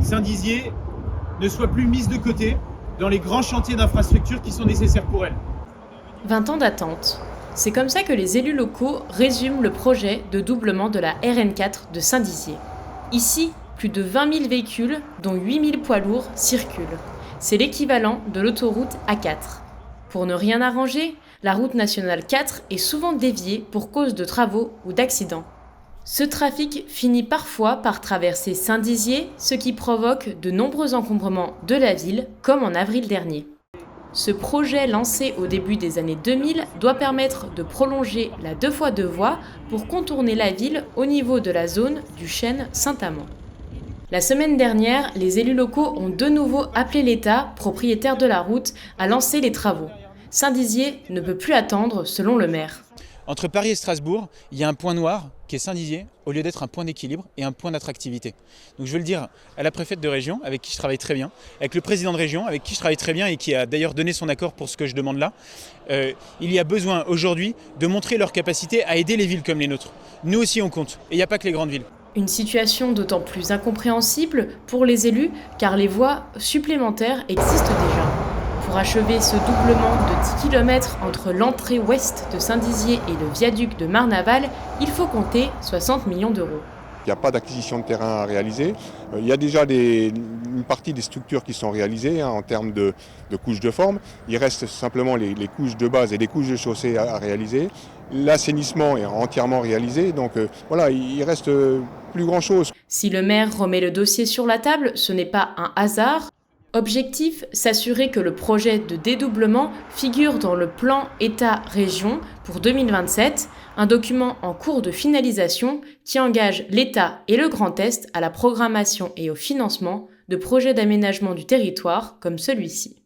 Saint-Dizier ne soit plus mise de côté dans les grands chantiers d'infrastructures qui sont nécessaires pour elle. 20 ans d'attente. C'est comme ça que les élus locaux résument le projet de doublement de la RN4 de Saint-Dizier. Ici, plus de 20 000 véhicules, dont 8 000 poids lourds, circulent. C'est l'équivalent de l'autoroute A4. Pour ne rien arranger, la route nationale 4 est souvent déviée pour cause de travaux ou d'accidents. Ce trafic finit parfois par traverser Saint-Dizier, ce qui provoque de nombreux encombrements de la ville, comme en avril dernier. Ce projet lancé au début des années 2000 doit permettre de prolonger la 2x2 voies pour contourner la ville au niveau de la zone du chêne Saint-Amand. La semaine dernière, les élus locaux ont de nouveau appelé l'État, propriétaire de la route, à lancer les travaux. Saint-Dizier ne peut plus attendre, selon le maire. Entre Paris et Strasbourg, il y a un point noir qui est Saint-Dizier, au lieu d'être un point d'équilibre et un point d'attractivité. Donc je veux le dire à la préfète de région, avec qui je travaille très bien, avec le président de région, avec qui je travaille très bien et qui a d'ailleurs donné son accord pour ce que je demande là. Il y a besoin aujourd'hui de montrer leur capacité à aider les villes comme les nôtres. Nous aussi on compte, et il n'y a pas que les grandes villes. Une situation d'autant plus incompréhensible pour les élus, car les voies supplémentaires existent déjà. Pour achever ce doublement de 10 km entre l'entrée ouest de Saint-Dizier et le viaduc de Marne-Aval, il faut compter 60 millions d'euros. Il n'y a pas d'acquisition de terrain à réaliser. Il y a déjà une partie des structures qui sont réalisées en termes de couches de forme. Il reste simplement les couches de base et les couches de chaussée à réaliser. L'assainissement est entièrement réalisé, donc voilà, il reste plus grand-chose. Si le maire remet le dossier sur la table, ce n'est pas un hasard. Objectif, s'assurer que le projet de dédoublement figure dans le plan État-Région pour 2027, un document en cours de finalisation qui engage l'État et le Grand Est à la programmation et au financement de projets d'aménagement du territoire comme celui-ci.